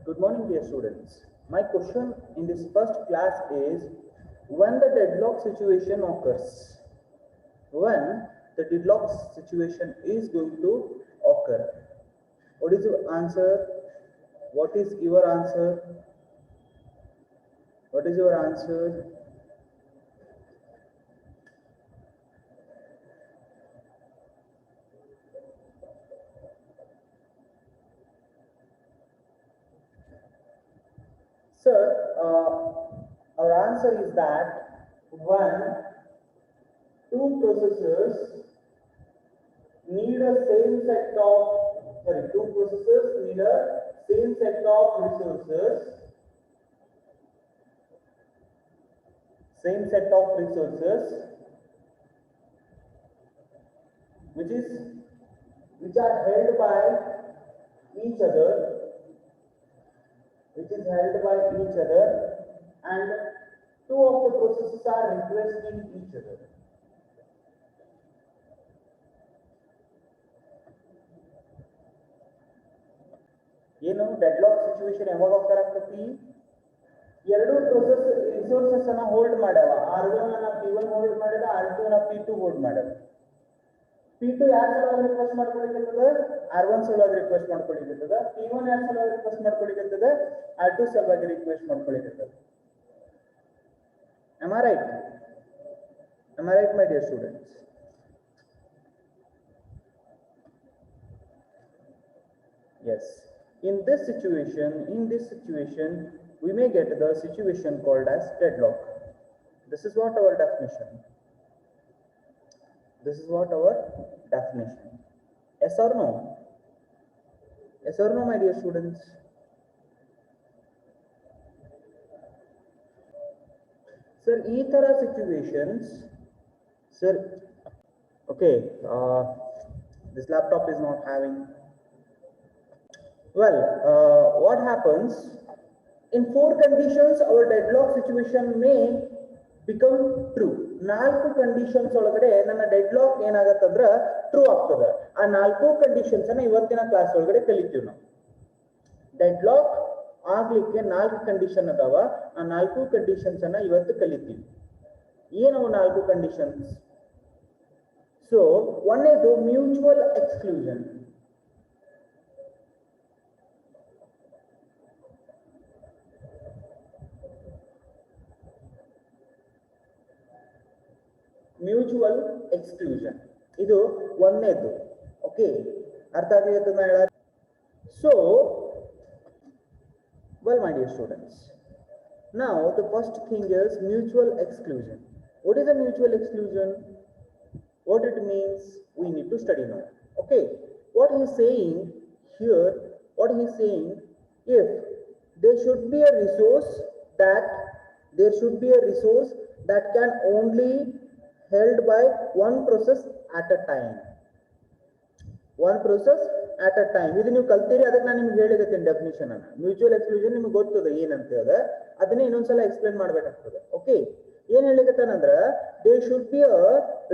Good morning, dear students. My question in this first class is when the deadlock situation occurs. When the deadlock situation is going to occur. What is your answer? What is your answer? What is your answer? Sir, our answer is that when two processors need a same set of two processors need a same set of resources, which are held by each other, and two of the processes are requesting each other. ಏನು deadlock situation ಯಾವಾಗ ಹೋಗ್ತಾರ ಆಗ್ತೈತಿ? ಎರಡು process resources ಅನ್ನ hold ಮಾಡ್ಯಾವ. R1 ಅನ್ನ P1 hold ಮಾಡ್ಯಾದ, R2 ಅನ್ನ P2 hold ಮಾಡ್ಯಾದ. P2 ಯಾರ ಸಲುವಾಗಿ ರಿಕ್ವೆಸ್ಟ್ ಮಾಡ್ಕೊಳ್ಳಿಕತ್ತದ? R1 ಸಲುವಾಗಿ ರಿಕ್ವೆಸ್ಟ್ ಮಾಡ್ಕೊಳ್ಳಿಕತ್ತದ. P1 ಯಾರ ಸಲುವಾಗಿ ರಿಕ್ವೆಸ್ಟ್ ಮಾಡ್ಕೊಳ್ಳಿಕತ್ತದ? R2 ಸಲುವಾಗಿ request ಮಾಡ್ಕೊಳ್ಳಿಕತ್ತದ. Am I right? Am I right, my dear students? Yes. In this situation, we may get the situation called as deadlock. This is what our definition. Yes or no? Yes or no, my dear students? Sir, ee tara situations, sir, okay, this laptop is not having. Well, what happens in four conditions our deadlock situation may become true. ನಾಲ್ಕು conditions ಒಳಗಡೆ ನನ್ನ deadlock ಏನಾಗತ್ತಂದ್ರ true ಆಗ್ತದ. ಆ ನಾಲ್ಕು conditions ಅನ್ನ ಇವತ್ತಿನ class ಒಳಗಡೆ ಕಲಿತೀವಿ ನಾವು. ಡೆಡ್ಲಾಕ್ ಆಗ್ಲಿಕ್ಕೆ ನಾಲ್ಕು ಕಂಡೀಷನ್ ಅದಾವ. ಆ ನಾಲ್ಕು ಕಂಡೀಷನ್ಸ್ ಅನ್ನ ಇವತ್ತು ಕಲಿತೀವಿ. ಏನವು ನಾಲ್ಕು ಕಂಡೀಷನ್ಸ್? ಸೊ ಒಂದೇದು ಮ್ಯೂಚುವಲ್ ಎಕ್ಸ್ಕ್ಲೂಷನ್. ಮ್ಯೂಚುವಲ್ ಎಕ್ಸ್ಕ್ಲೂಷನ್ ಇದು ಒಂದೇದು. ಓಕೆ, ಅರ್ಥ ಆಗಲಿಕ್ಕೆ ನಾ ಹೇಳ. So well, my dear students, now the first thing is mutual exclusion. What is a mutual exclusion? What it means we need to study now. Okay, what he is saying here, if there should be a resource that can only held by one process at a time. ಇದು ನೀವು ಕಲ್ತೀರಿ, ಅದಕ್ಕೆ ನಾನು ನಿಮ್ಗೆ ಹೇಳಿದತ್ತೀನಿ definition ಅನ್ನ. Mutual exclusion ನಿಮ್ಗೆ ಗೊತ್ತದ ಏನಂತ ಹೇಳ, ಅದನ್ನೇ ಇನ್ನೊಂದ್ಸಲ ಎಕ್ಸ್ಪ್ಲೇನ್ ಮಾಡ್ಬೇಕಾಗ್ತದೆ. ಓಕೆ, ಏನ್ ಹೇಳಿಕತ್ತಾನಂದ್ರ there should be a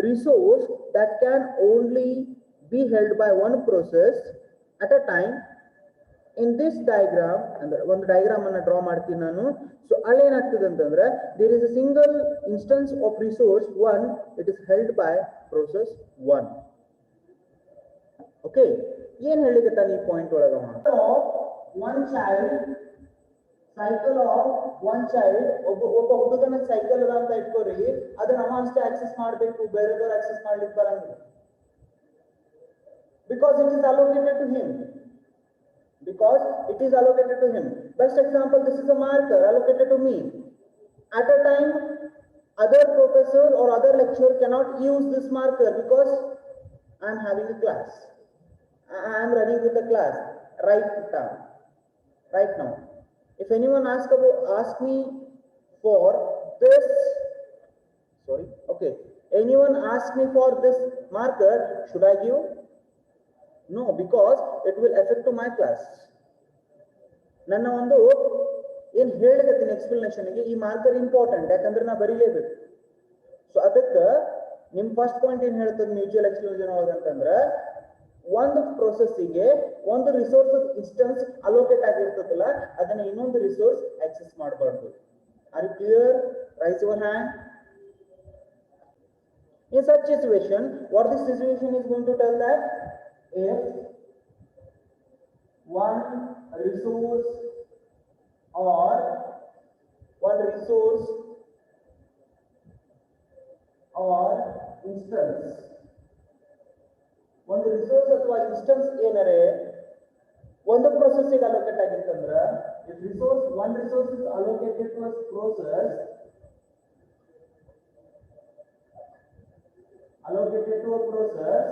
resource that can only be held by one process at a time. In this diagram ಅಂದ್ರೆ ಒಂದು ಡಯಾಗ್ರಾಮ್ ಅನ್ನ ಡ್ರಾ ಮಾಡ್ತೀನಿ ನಾನು. ಸೊ ಅಲ್ಲೇನಾಗ್ತದೆ ಅಂತಂದ್ರೆ there is a single instance of resource one, it is held by process one. Okay, ಏನ್ ಹೇಳಿಕತ್ತಾನ ಈ ಪಾಯಿಂಟ್ ಒಳಗ? ಒಬ್ಬ ಹುಡುಗನ ಸೈಕಲ್ ಅದ ಅಂತ ಇಟ್ಕೋರಿ, ಅದನ್ನ ಅವ ಅಷ್ಟೇ ಆಕ್ಸೆಸ್ ಮಾಡ್ಬೇಕು, ಬೇರೆದವ್ರು ಆಕ್ಸೆಸ್ ಮಾಡ್ಲಿಕ್ಕೆ ಬರಂಗಿಲ್ಲ. Because it is allocated to him. Best example, this is a marker allocated to me. At a time, other professor or other lecturer cannot use this marker because I am having a class. I am running with the class right now. If anyone ask me for this, anyone ask me for this marker, should I give? No, because it will affect to my class. ನನ್ನ ಒಂದು ಏನ್ ಹೇಳಿದತ್ತೀನಿ ಎಕ್ಸ್ಪ್ಲನೇಷನ್ಗೆ ಈ marker important, ಯಾಕಂದ್ರೆ ನಾ ಬರೀಲೇಬೇಕು. So ಅದಕ್ಕೆ ನಿಮ್ first point ಏನ್ ಹೇಳ್ತದೆ ಮ್ಯೂಚುವಲ್ ಎಕ್ಸ್ಕ್ಲೂಷನ್ ಒಳಗಂತಂದ್ರ ಒಂದು ಪ್ರೊಸೆಸ್ಸಿಗೆ ಒಂದು ರಿಸೋರ್ಸ್ ಇನ್ಸ್ಟೆನ್ಸ್ ಅಲೋಕೇಟ್ ಆಗಿರ್ತದಲ್ಲ ಅದನ್ನ ಇನ್ನೊಂದು ರಿಸೋರ್ಸ್ ಆಕ್ಸೆಸ್ ಮಾಡಬಾರ್ದು. Are you clear? Raise your hand. In such situation, what this situation is going to tell that if one resource or instance, ಒಂದು resource ಅಥವಾ ಇನ್ಸ್ಟೆನ್ಸ್ ಏನರೆ ಒಂದು ಪ್ರೊಸೆಸ್ಸಿಗೆ allocate ಆಗಿತ್ತಂದ್ರೆ if one resource is allocated to a process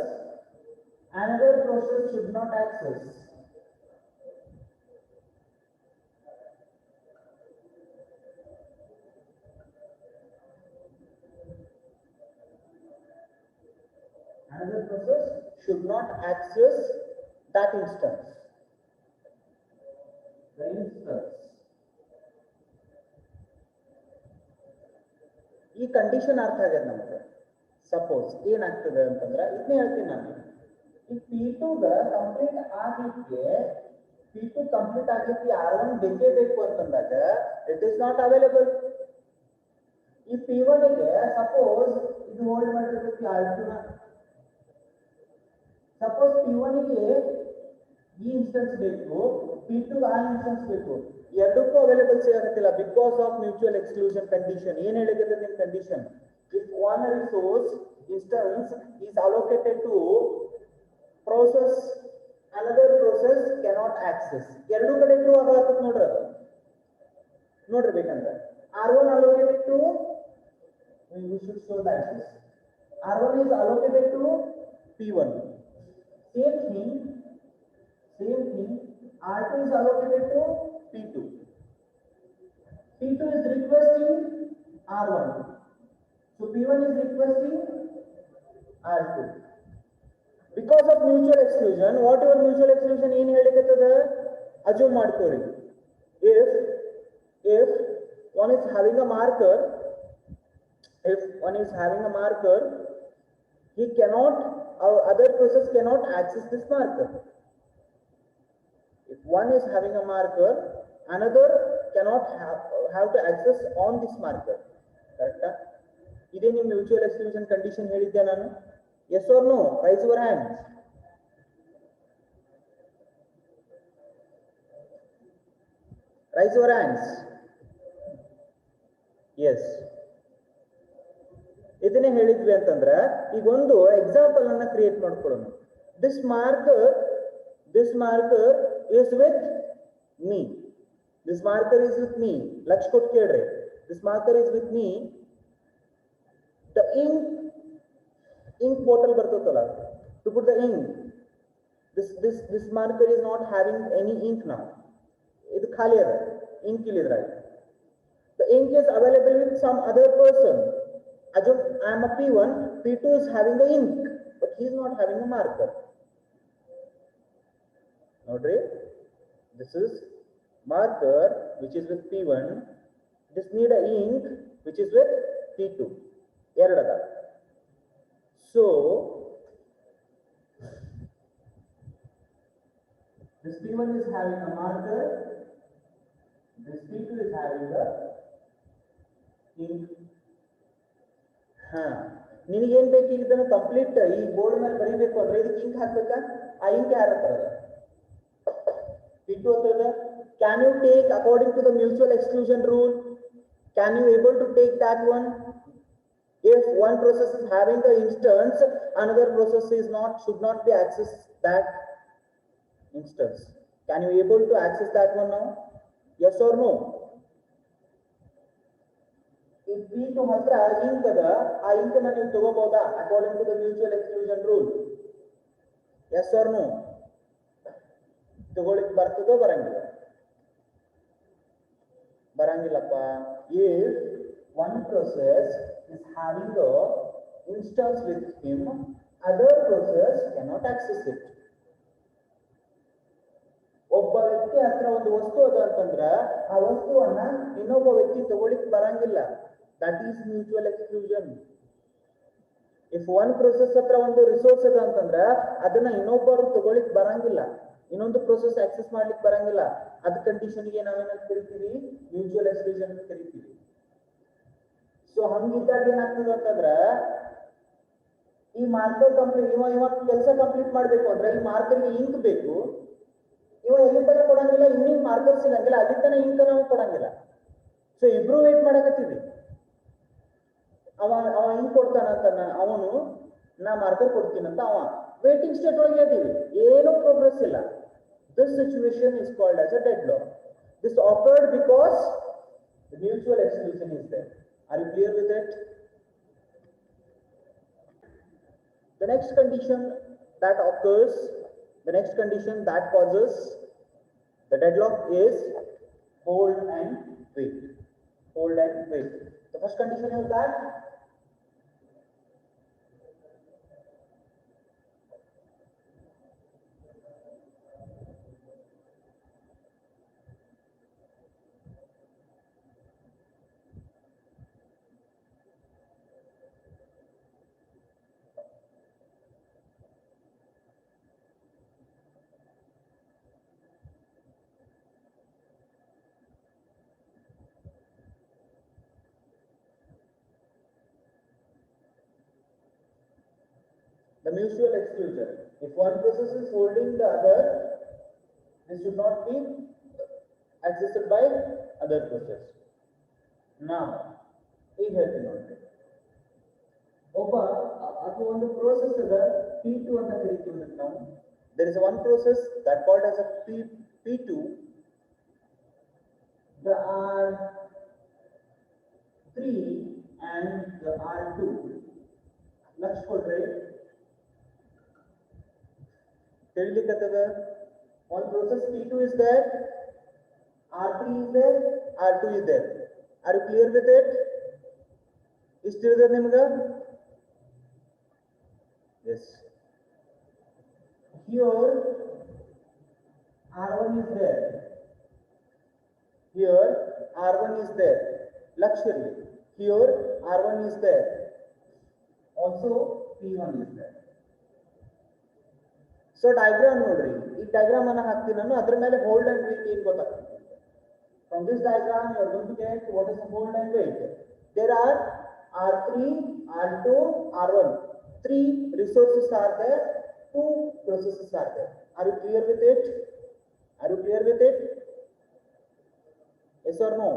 another process should not access. Another process should not access that instance. The instance. ಈ condition ಅರ್ಥ ಆಗ್ಯದ ನಮಗೆ. Suppose ಏನಾಗ್ತದೆ ಅಂತಂದ್ರೆ ಇದನ್ನೇ ಹೇಳ್ತೀನಿ ನಾನು. ಈ P2 ಕಂಪ್ಲೀಟ್ ಆಗ್ಲಿಕ್ಕೆ R1 ಬೇಕೇ ಬೇಕು ಅಂತಂದಾಗ ಇಟ್ ಇಸ್ ನಾಟ್ ಅವೈಲೇಬಲ್. ಈ P1 ಗೆ ಸಪೋಸ್ ಇದು ಹೋಲ್ಡ್ ಮಾಡಿರ್ತೈತಿ R2 ನ. ಸಪೋಸ್ P1 ಗೆ ಈ ಇನ್ಸ್ಟೆನ್ಸ್ ಬೇಕು, P2 ಆ ಇನ್ಸ್ಟೆನ್ಸ್ ಬೇಕು, ಎರಡಕ್ಕೂ ಅವೈಲೇಬಲ್ ಸಿಗತ್ತಿಲ್ಲ because of mutual exclusion condition. ಏನ್ ಹೇಳಿದ್ರೆ ನಿಮ್ condition, if one resource instance is allocated to process, another process cannot access. ಎರಡು ಕಡೆ ಟ್ರೂ ಆಗತ್ತೆ ನೋಡ್ರಿ. ಅದು ನೋಡ್ರಿ ಬೇಕಂದ್ರೆ R1 allocated to, we should show that this R1 is allocated to P1. Same thing R2 is allocated to P2. P2 is requesting R1. So P1 is requesting R2. Because of mutual exclusion, whatever mutual exclusion ಏನು ಹೇಳಿಕತ್ತದ assume ಮಾಡ್ಕೋರಿ. If one is having a marker, he cannot, other process cannot access this marker. If one is having a marker, another cannot have to access on this marker. Correct? ಇದೇ ನಿಮ್ಮ mutual exclusion condition ಹೇಳಿದ್ದೆ ನಾನು. Yes or no? Raise your hand. Raise your hands. Yes, ಇದನ್ನೇ ಹೇಳಿದ್ವಿ ಅಂತಂದ್ರೆ ಈಗ ಒಂದು example ಅನ್ನ ಕ್ರಿಯೇಟ್ ಮಾಡ್ಕೊಳ್ಳೋಣ. This marker is with me. This marker is with me. ಲಕ್ಷ ಕೊಟ್ಟು ಕೇಳ್ರಿ. This marker is with me. The ink bottle ಬರ್ತದಲ್ಲ, to put the ink. This marker is not having any ink now. ಇದು ಖಾಲಿ ಅದ, ink ಇಲ್ಲಿದ್ರಾಗ. The ink is available with some other person. I am a P1, P2 is having the ink, but he is not having a marker. Notice, this is marker which is with P1. This need a ink which is with P2. Erada. So this P1 is having a marker. This P2 is having the ink. ನಿನಗೇನ್ ಬೇಕು ಈಗ ಇದನ್ನ complete ಈ board ಮೇಲೆ ಬರೀಬೇಕು ಅಂದ್ರೆ ಇದಕ್ಕೆ ink ಹಾಕ್ಬೇಕಾ? ಆ ಇಂಕ್ ಯಾರ ಹತ್ರ ಅದ? P2 ಹತ್ರ ಅದ. Can you take according to the mutual exclusion rule? Can you able to take that one? If one process is having the instance, another process should not be access that instance. Can you able to access that one now? Yes or no? If P2 ಹತ್ರ ink ಅದ, ಆ ink ಅನ್ನ ನೀವು ತಗೋಬಹುದಾ according to the mutual exclusion rule? Yes or no? ತಗೊಳ್ಳಿಕ್ ಬರ್ತದೋ ಬರಂಗಿಲ್ಲಪ್ಪ. If one process is having the instance with him, other process cannot access it. ಒಬ್ಬ ವ್ಯಕ್ತಿ ಹತ್ರ ಒಂದು ವಸ್ತು ಅದ ಅಂತಂದ್ರ ಆ ವಸ್ತುವನ್ನ ಇನ್ನೊಬ್ಬ ವ್ಯಕ್ತಿ ತಗೊಳ್ಳಿಕ್ ಬರಂಗಿಲ್ಲ. That is mutual exclusion. If one process ಹತ್ರ ಒಂದು ರಿಸೋರ್ಸ್ ಅದ ಅಂತಂದ್ರ ಅದನ್ನ ಇನ್ನೊಬ್ಬರು ತಗೊಳಿಕ್ ಬರಂಗಿಲ್ಲ, ಇನ್ನೊಂದು ಪ್ರೊಸೆಸ್ ಆಕ್ಸೆಸ್ ಮಾಡ್ಲಿಕ್ಕೆ ಬರಂಗಿಲ್ಲ. ಅದ್ ಕಂಡೀಷನ್ಗೆ ನಾವೇನಂತ ಕರಿತೀವಿ, ಮ್ಯೂಚುವಲ್ ಎಕ್ಸ್ಕ್ಲೂಷನ್ ಅಂತ ಕರಿತೀವಿ. ಸೊ ಹಂಗಿದ್ದಾಗ ಏನಾಗ್ತದೆ ಅಂತಂದ್ರ, ಈ ಮಾರ್ಕರ್ ಕಂಪ್ಲೀಟ್ ಇವ ಕೆಲಸ ಕಂಪ್ಲೀಟ್ ಮಾಡ್ಬೇಕು ಅಂದ್ರೆ ಈ ಮಾರ್ಕರ್ಗೆ ಇಂಕ್ ಬೇಕು. ಇವ ಎಲ್ಲಿ ತನಕ ಕೊಡಂಗಿಲ್ಲ, ಇನ್ನಿಂಗ್ ಮಾರ್ಕರ್ ಸಿಗಂಗಿಲ್ಲ, ಅಲ್ಲಿ ತನ ಇಂಕ್ ನಾವು ಕೊಡಂಗಿಲ್ಲ. ಸೊ ಇಬ್ರು ವೇಟ್ ಮಾಡಕತ್ತೀವಿ. ಅವ ಹಿಂಗ್ ಕೊಡ್ತಾನಂತ ಅವನು, ನಾ ಮಾರ್ಕರ್ ಕೊಡ್ತೀನಂತ ಅವ ವೇಟಿಂಗ್ ಸ್ಟೇಟ್ ಒಳಗೆ ಇದೀವಿ, ಏನೂ ಪ್ರೋಗ್ರೆಸ್ ಇಲ್ಲ. This situation is called as a deadlock. This occurred because the mutual exclusion is there. Are you clear with it? The next condition that occurs, the next condition that causes the deadlock is hold and wait. Hold and wait. The first condition is that the mutual exclusion. If one process is holding the other, this should not be accessed by other process. Now, ಈಗ ಹೇಳ್ತೀನಿ ನೋಡಿ, ಒಬ್ಬ ಅಥವಾ ಒಂದು process ಅದ P2 ಅಂತ ಕರಿತೀವಿ ನಾವು. There is one process that called as a P2. The R3 and the R2. Lakh ಕೊಡ್ರಿ ತಿಳಿಲಿಕ್ಕತ್ತದ. one process P2 is there, R3 is there, R2 is there. Are you clear with it? ಇಷ್ಟು ತಿಳಿದ ನಿಮ್ಗ? Yes. Here R1 is there, here R1 is there. Luxury. Here R1 is there, also P1 is there. So diagram ನೋಡ್ರಿ, ಈ diagram ಅನ್ನ ಹಾಕ್ತೀನಿ ನಾನು, ಅದ್ರ ಮೇಲೆ ಹೋಲ್ಡ್ ಅಂಡ್ ವೇಟ್ ಏನ್ ಗೊತ್ತಾಗ್ತದೆ. From this diagram you are going to get what is hold and wait. There are R3, R2, R1. 3 resources are there, 2 processes are there. Are you clear with it? Are you clear with it? Yes or no?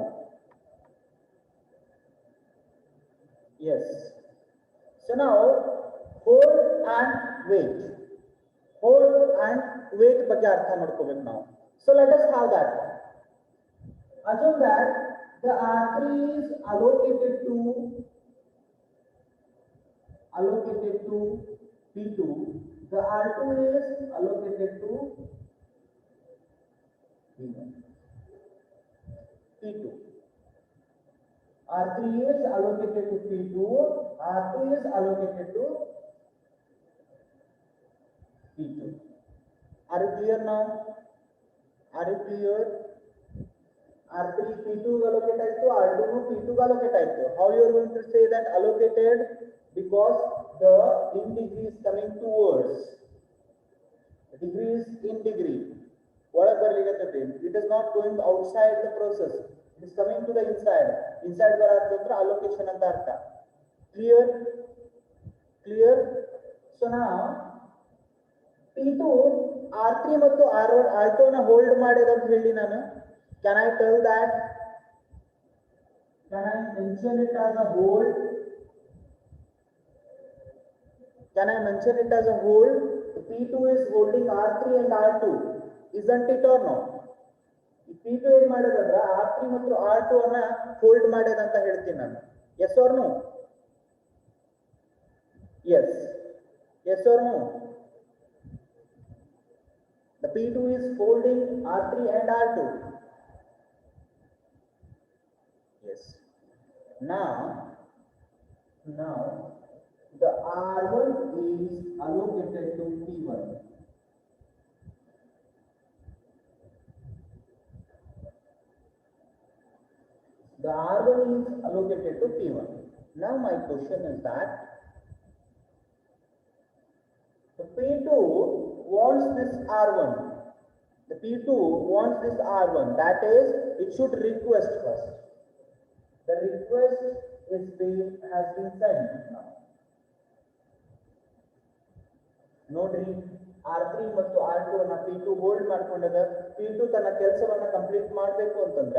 Yes. So now hold and wait. Hold and wait ಬಗ್ಗೆ ಅರ್ಥ ಮಾಡ್ಕೋಬೇಕು ನಾವು. So let us have that. Assume that the R3 is allocated to P2, the R2 is allocated to P2. R3 is allocated to P2, R2 is allocated to P2. Are you clear now? Are you clear? R3 P2 allocate ಆಯ್ತು, R2 P2 allocate ಆಯ್ತು. How you are going to say that allocated? Because the in degree is coming towards. The degree is in degree. ಒಳಗೆ ಬರ್ಲಿಕ್ಕೆ, it is not going outside the process. It is coming to the inside. Inside ಬರೋದ್ರ allocation ಅಂತ ಅರ್ಥ. Clear? Clear? So now P2 R3 ಮತ್ತು R2 ನ hold ಮಾಡಿದ ಅಂತ ಹೇಳಿ ನಾನು. Can I tell that? Can I mention it as a hold? Can I mention it as a hold? P2 is holding R3 and R2. Isn't it or no? P2 ಏನು ಮಾಡಿದ್ರೆ R3 ಮತ್ತು R2 ಅನ್ನ hold ಮಾಡಿದ ಅಂತ ಹೇಳ್ತೀನಿ ನಾನು. Yes or no? Yes. Yes or no? The P2 is holding R3 and R2. Yes. Now the R1 is allocated to P1. The R1 is allocated to P1. Now my question is that wants this R1. The P2 wants this R1. That is, it should request first. The request has been sent now. ನೋಡ್ರಿ R3 ಮತ್ತು R2 ಅನ್ನ P2 hold ಮಾಡ್ಕೊಂಡದ. P2 ತನ್ನ ಕೆಲಸವನ್ನ complete ಮಾಡಬೇಕು ಅಂತಂದ್ರ,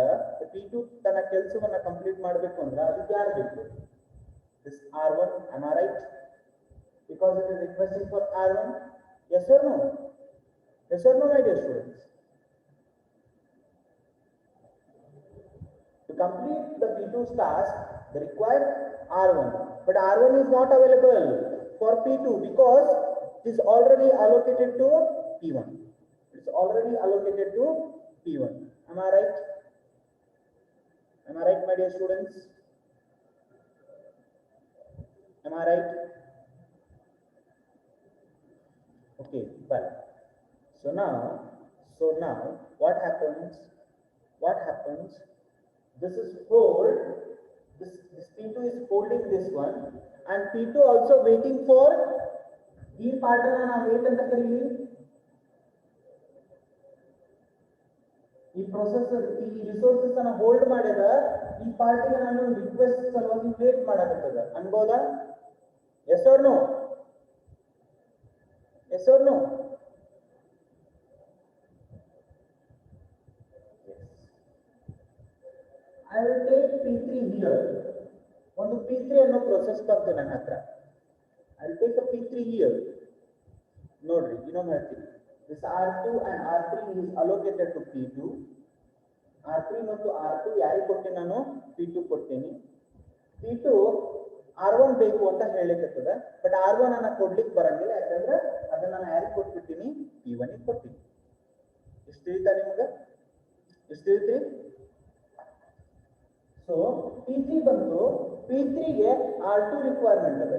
P2 ತನ್ನ ಕೆಲಸವನ್ನ complete ಮಾಡಬೇಕು ಅಂದ್ರೆ ಅದಕ್ಕೆ ಯಾರು ಬೇಕು? This R1. Am I right? Because it is requesting for R1. Yes or no? Yes or no, my dear students? To complete the P2's task, they require R1. But R1 is not available for P2 because it is already allocated to P1. It is already allocated to P1. Am I right? Am I right, my dear students? Am I right? Okay, well. So now what happens? What happens? This is hold. This P2 is holding this one, and P2 also waiting for ಈ part ಅನ್ನ ನಾವು wait ಅಂತ ಕರೀಲಿ. ಈ process ಈ resources ಅನ್ನ hold ಮಾಡಿದ ಈ ಪಾರ್ಟಿಗೆ ನಾನು ರಿಕ್ವೆಸ್ಟ್ ಸಲುವಾಗಿ ವೇಟ್ ಮಾಡಕತ್ತದ ಅನ್ಬೋದಾ? Yes or no? Yes or no? I will take P3 here. ಒಂದು P3 ಅನ್ನೋ ಪ್ರೊಸೆಸ್ ಬಂತು ನನ್ನ ಹತ್ರ. I will take a P3 here. ನೋಡ್ರಿ ಇನ್ನೊಮ್ಮೆ ಹೇಳ್ತೀನಿ. This R2 and R3 is allocated to P2. R3 ಮತ್ತು R2 ಯಾರಿಗೆ ಕೊಟ್ಟೆ ನಾನು? P2 ಕೊಟ್ಟೇನಿ. P2 R1 ಬೇಕು ಅಂತ ಹೇಳಿಕತ್ತದ. ಬಟ್ R1 ಅನ್ನ ಕೊಡ್ಲಿಕ್ಕೆ ಬರಂಗಿಲ್ಲ, ಯಾಕಂದ್ರೆ ಅದನ್ನ ನಾನು ಯಾರಿಗೆ ಕೊಟ್ಬಿಟ್ಟಿನಿ? P1 ಗೆ ಕೊಟ್ಟಿನಿ. ಎಷ್ಟು ತಿಳಿತಾ ನಿಮ್ಗೆ? ಎಷ್ಟು ತಿಳಿತ್ರಿ? ಸೊ P3 ಬಂತು. P3 ಗೆ R2 ರಿಕ್ವೈರ್ಮೆಂಟ್ ಅದ.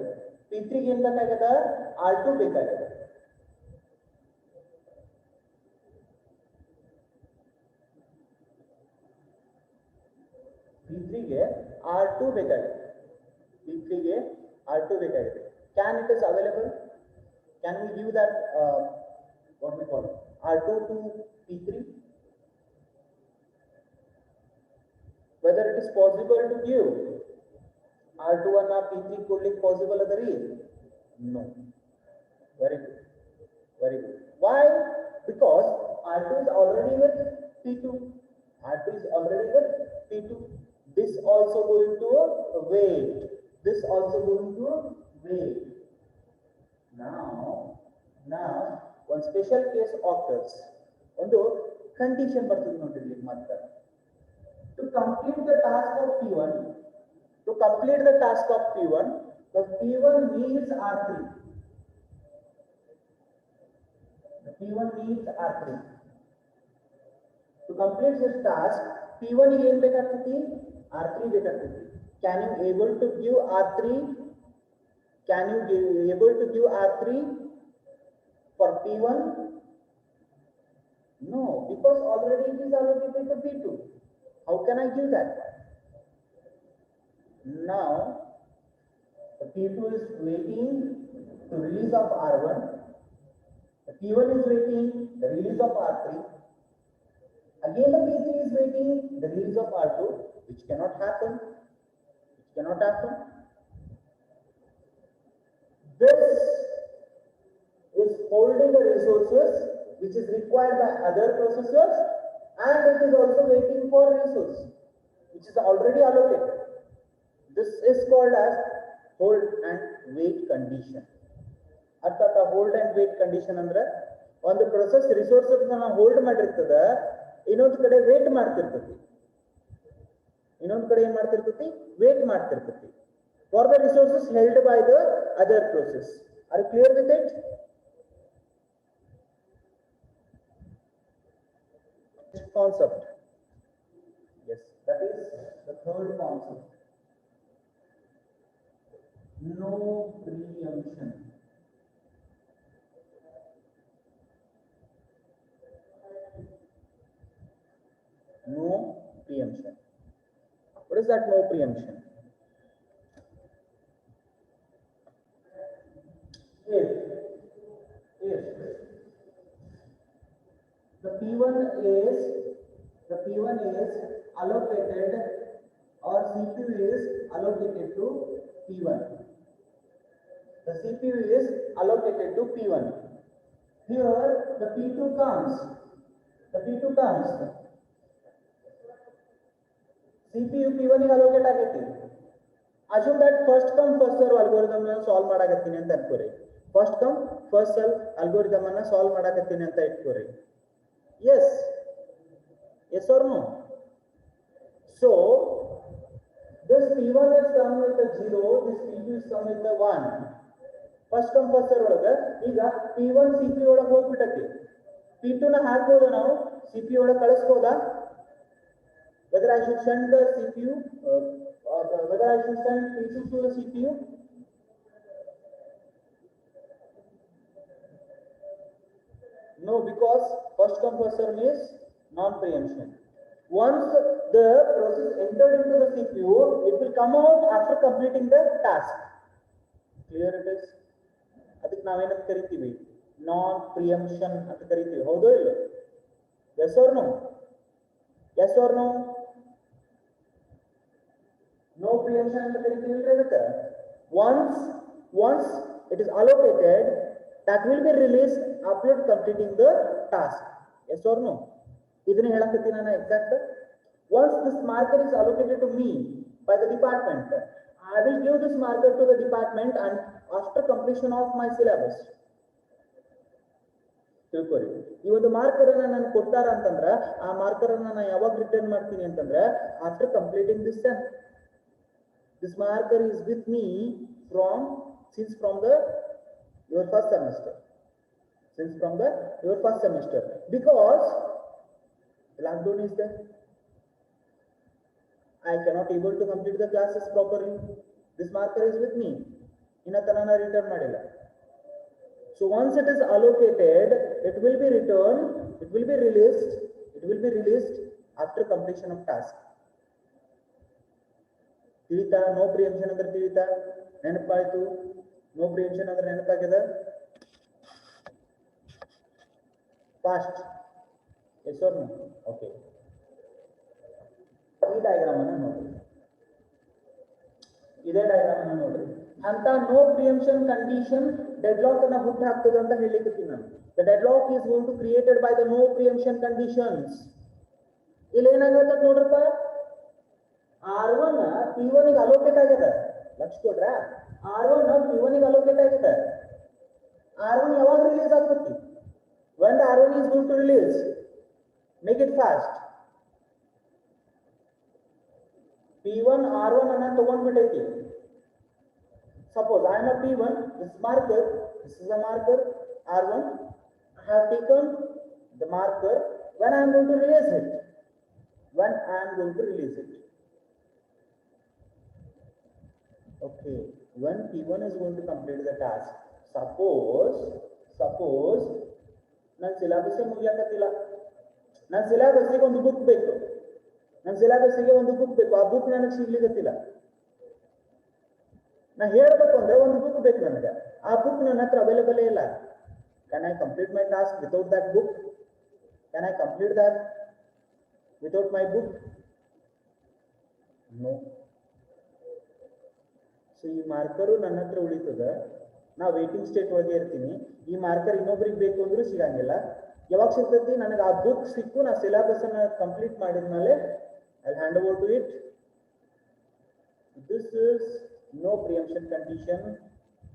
P3 ಗೆ ಏನ್ ಬೇಕಾಗದ? R2 ಬೇಕಾಗದ. P3 ಗೆ R2 ಬೇಕಾಗಿದೆ. P3 ಗೆ R2 ಬೇಕಾಗಿದೆ. Can it is available? Can we give that what we call R2 to P3? Whether it is possible to give R2 ಅನ್ನ P3 ಕೊಡ್ಲಿಕ್ಕೆ possible ಅದರಿ? No. Very good. Very good. Why? Because R2 is already with P2. R2 is already with P2. This also going to wait. This also going to wait. Now one special case occurs. ಒಂದು condition ಬರ್ತದೆ ನೋಡ್ರಿ ಇಲ್ಲಿ ಮಾತ್ರ. To complete the task of P1, the P1 needs R3. The P1 needs R3. To complete this task, P1 is ಏನು ಬೇಕಾಗ್ತೈತಿ? R3 ಬೇಕಾಗ್ತೈತಿ. Can you able to give R3? Can you able to give R3 for P1? No, because already it is allocated to P2. How can I give that? Now, the P2 is waiting to release of R1. The P1 is waiting the release of R3. Again, the P3 is waiting the release of R2, which cannot happen. This is holding the resources which is required by other processors, and it is also waiting for resource which is already allocated. This is called as hold and wait condition. ಅರ್ಥಾತ್ hold and wait condition ಅಂದ್ರೆ ಒಂದು process resources ಅನ್ನ hold ಮಾಡಿರ್ತದ, ಇನ್ನೊಂದು ಕಡೆ wait ಮಾಡ್ತಿರ್ತೈತಿ. Wait ಮಾಡ್ತಿರ್ತೈತಿ for the resources held by the other process. Are you clear with it? Concept. Yes, that is the third concept. No preemption. No preemption. What is that no preemption? If the P1 is allocated, or CPU is allocated to P1. The CPU is allocated to P1. Here the P2 comes. CPU P1 is allocated agati. Assume that first come first serve algorithm na solve ಮಾಡಾಕತ್ತೀನಿ ಅಂತ ಅನ್ಕೋರಿ. First come first serve algorithm ಅನ್ನ solve ಮಾಡಾಕತ್ತೀನಿ ಅಂತ ಇಟ್ಕೋರಿ. Yes or no? So this P1 is come with a 0, this P2 is come with a 1. First come first serve ಒಳಗ ಈಗ P1 CPU ಒಳಗ ಹೋಗ್ಬಿಟ್ಟತಿ. P2 ನ ಹಾಕಬಹುದು ನಾವು CPU ಒಳಗ ಕಳಿಸಬಹುದಾ? Whether I should send the CPU or whether I should send P2 to the CPU? No, because first come first serve is non-preemption. Once the process entered into the CPU, it will come out after completing the task. Clear it is? ಅದಕ್ಕೆ ನಾವೇನಂತ ಕರಿತೀವಿ? Non-preemption ಅಂತ ಕರಿತೀವಿ. ಹೌದೋ ಇಲ್ಲ? Yes or no? Yes or no? No preemption ಅಂತ ಕರಿತೀವಿ ಇಲ್ರಿ ಅದಕ್ಕೆ. Once it is allocated, that will be released after completing the task. Yes or no? ಇದನ್ನ ಹೇಳಕತ್ತೀನಿ ನಾನು exact. Once this marker is allocated to me by the department, I will give this marker to the department and after completion of my syllabus. ತಿಳ್ಕೊರಿ, ಈ ಒಂದು marker ಅನ್ನ ನಾನು ಕೊಟ್ಟಾರ ಅಂತಂದ್ರ ಆ marker ಅನ್ನ ನಾನು ಯಾವಾಗ ರಿಟರ್ನ್ ಮಾಡ್ತೀನಿ ಅಂತಂದ್ರೆ after completing this sem. This marker is with me from your first semester. Because lockdown is there, I cannot able to complete the classes properly. This marker is with me. Inatana return madilla. So once it is allocated, it will be returned, it will be released after completion of task. ತಿಳಿತಾ? No preemption ಅಂದ್ರೆ ತಿಳಿತಾ? ನೆನಪಾಯ್ತು? No preemption ಅಂದ್ರೆ ನೆನಪಾಗಿದೆ? Fast? Yes or no? Okay, ಈ diagram ಅನ್ನು ನೋಡ್ರಿ. ಇದೇ ಡಯಾಗ್ರಾಮ್ ಅನ್ನು ನೋಡ್ರಿ. ಅಂತ ನೋ ಪ್ರಿಯಂಪ್ಷನ್ ಕಂಡೀಷನ್ ಡೆಡ್ಲಾಕ್ ಅನ್ನ ಹುಟ್ಟು ಹಾಕ್ತದೆ ಅಂತ ಹೇಳಿಕತ್ತೀನಿ ನಾನು. The deadlock is going to created by the no preemption conditions. ಇಲ್ಲಿ ಏನಾಗುತ್ತೆ ನೋಡ್ರಪ್ಪ, R1 P1 ಗೆ ಅಲೋಕೇಟ್ ಆಗಿದೆ. ಲಕ್ಷ ಕೊಡ್ರ, R1 P1 ಗೆ ಅಲೋಕೇಟ್ ಆಗಿದೆ. R1 ಯಾವಾಗ ರಿಲೀಸ್ ಆಗ್ತತಿ? When the R1 is going to release, make it fast. P1 R1 ಅನ್ನ ತಗೊಂಡ್ಬಿಟ್ಟೈತಿ. Suppose I am a P1, this is a marker R1. I have taken the marker. When I am going to release it? Okay, when P1 is going to complete the task. Suppose ನನ್ನ syllabus ಮುಗಿಯಾಕತ್ತಿಲ್ಲ. ನನ್ನ ಸಿಲೆಬಸ್ಸಿಗೆ ಒಂದು book ಬೇಕು. ಆ book ನನಗೆ ಸಿಗ್ಲಿಕ್ಕತ್ತಿಲ್ಲ. ನಾ ಹೇಳಬೇಕು ಅಂದ್ರೆ ಒಂದು ಬುಕ್ ಬೇಕು ನನಗೆ. ಆ ಬುಕ್ ನನ್ನ ಹತ್ರ ಅವೈಲೇಬಲ್ ಇಲ್ಲ. Can I complete my task without that book? Can I complete that without my book? No. So ಈ ಮಾರ್ಕರು ನನ್ನ ಹತ್ರ ಉಳಿತದ. ನಾ ವೇಟಿಂಗ್ ಸ್ಟೇಟ್ ಒಳಗೆ ಇರ್ತೀನಿ. ಈ ಮಾರ್ಕರ್ ಇನ್ನೊಬ್ರಿಗೆ ಬೇಕು ಅಂದ್ರೂ ಸಿಗಂಗಿಲ್ಲ. ಯಾವಾಗ ಸಿಗ್ತೈತಿ? ನನಗೆ ಆ ಬುಕ್ ಸಿಕ್ಕು ನಾ ಸಿಲೆಬಸ್ ಅನ್ನ ಕಂಪ್ಲೀಟ್ ಮಾಡಿದ್ಮೇಲೆ I hand over to it. This is no preemption condition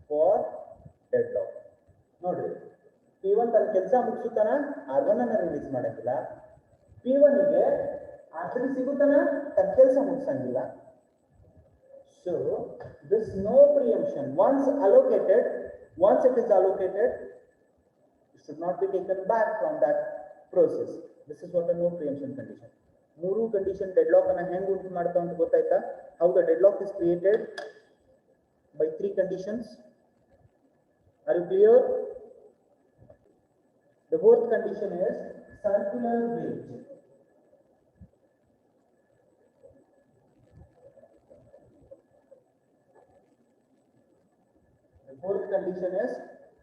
for deadlock. ನೋಡ್ರಿ, P1 ತನ್ನ ಕೆಲಸ ಮುಗಿಸುತ್ತಾನ R1 ಅನ್ನ ರಿಲೀಸ್ ಮಾಡಂಗಿಲ್ಲ. P1 ಗೆ R3 ಸಿಗುತ್ತಾನ ತನ್ನ ಕೆಲಸ ಮುಗಿಸಂಗಿಲ್ಲ. So this no preemption, once it is allocated, it should not be taken back from that process. This is what a no preemption condition. ಮೂರು condition deadlock ಅನ್ನ ಹೆಂಗ್ ಉಂಟು ಮಾಡ್ತಾ ಅಂತ ಗೊತ್ತಾಯ್ತಾ? How the deadlock is created by 3 conditions. Are you clear? The fourth condition is circular wait. The fourth condition is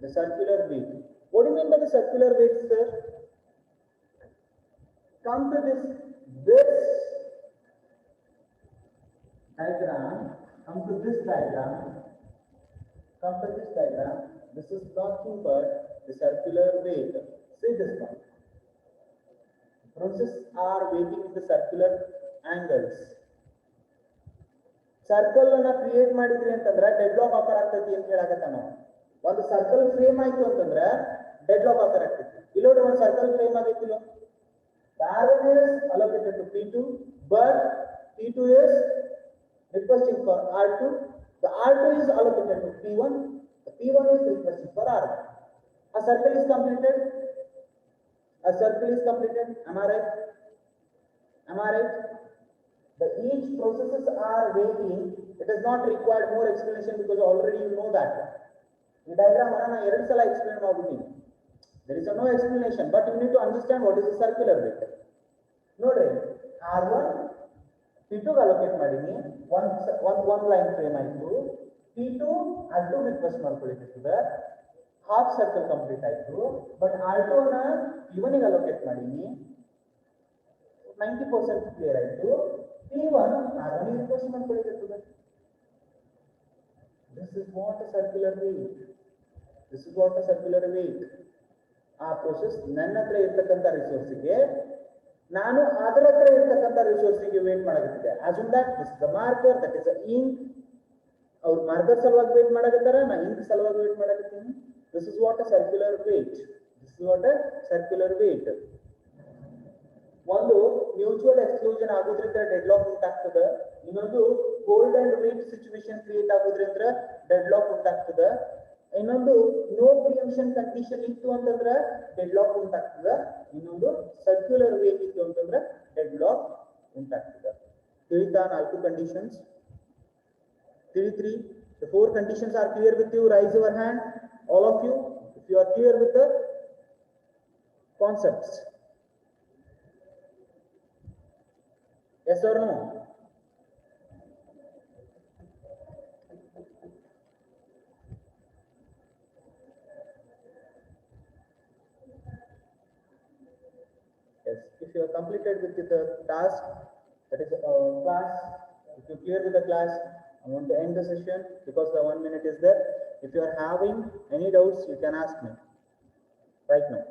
the circular wait. What do you mean by the circular wait, sir? Come to this diagram. Come to this diagram. Come to this diagram. This is nothing but the circular weight. See this one. Processes are weighting the circular angles. Circle ಅನ್ನ create ಮಾಡಿದ್ರಿ ಅಂತಂದ್ರೆ dead lock ಆಕಾರ ಆಗ್ತೈತಿ ಅಂತ ಹೇಳಕತ್ತ ನಾವು. ಒಂದು circle frame ಆಯ್ತು ಅಂತಂದ್ರೆ ಡೆಡ್ ಲಾಕ್ ಆಕಾರ ಆಗ್ತೈತಿ. ಇಲ್ಲಿ ನೋಡಿ ಒಂದು ಸರ್ಕಲ್ ಫ್ರೇಮ್ ಆಗೈತಿ. The R1 is allocated to P2, but P2 is requesting for R2. The R2 is allocated to P1. The P1 is requesting for R1. A circle is completed. A circle is completed. Am I right? Am I right? The each processes are waiting. It is not required more explanation because already you know that. The diagram I ಎರಡು ಸಲ explain ಮಾಡಿಬಿಟ್ಟಿನಿ. There is no explanation, but you need to understand what is the circular weight. ನೋಡ್ರಿ R1 P2 allocate ಮಾಡೀನಿ. one line frame ಆಯ್ತು. P2 R2 request ಮಾಡ್ಕೊಳ್ಳಿಕ್ಕೆ half circle complete ಆಯ್ತು. But R2 ನ P1 ಗೆ allocate ಮಾಡೀನಿ. 90% clear ಆಯ್ತು. P1 R1 ಗೆ request ಮಾಡ್ಕೊಳ್ಳಿಕ್ಕೆ. This is what a circular weight. This is what a circular weight. ಆ ಪ್ರೋಸೆಸ್ ನನ್ನ ಹತ್ರ ಇರ್ತಕ್ಕಂಥ ರಿಸೋರ್ಸ್ಗೆ ನಾನು ಅದರ ಹತ್ರ ಇರ್ತಕ್ಕಂಥ ರಿಸೋರ್ಸ್ಗೆ ವೇಟ್ ಮಾಡಕತ್ತಿದ್ದೆ. Assume that this is the marker, that is the ink. ಅವ್ರು ಮಾರ್ಕರ್ ಸಲುವಾಗಿ ವೇಟ್ ಮಾಡಕತ್ತಾರ, ನಾನು ಇಂಕ್ ಸಲುವಾಗಿ ವೇಟ್ ಮಾಡಕತ್ತೀನಿ. This is what a circular wait. This is what a circular wait. ಒಂದು ಮ್ಯೂಚುವಲ್ ಎಕ್ಸ್ಕ್ಲೂಷನ್ ಆಗೋದ್ರಿಂದ ಡೆಡ್ ಲಾಕ್ ಉಂಟಾಗ್ತದೆ. ಇನ್ನೊಂದು hold and wait situation create ಆಗೋದ್ರಿಂದ ಡೆಡ್ ಲಾಕ್ ಉಂಟಾಗ್ತದೆ. ಇನ್ನೊಂದು ನೋ ಪ್ರಿಯಂಪ್ಷನ್ ಕಂಡೀಷನ್ ಇತ್ತು ಅಂತಂದ್ರೆ ಡೆಡ್ ಲಾಕ್ ಉಂಟಾಗ್ತದೆ. ಇನ್ನೊಂದು ಸರ್ಕ್ಯುಲರ್ ವೇಟ್ ಇತ್ತು ಅಂತಂದ್ರೆ ಡೆಡ್ ಲಾಕ್ ಉಂಟಾಗ್ತದೆ. ತಿಳಿತಾ ನಾಲ್ಕು conditions? ತಿಳಿತ್ರಿ? The 4 conditions are clear with you. Raise your hand, all of you, if you are clear with the concepts. Yes or no? Yes. If you are completed with the task, that is class, if you clear with the class, I want to end the session because the 1 minute is there. If you are having any doubts, you can ask me right now.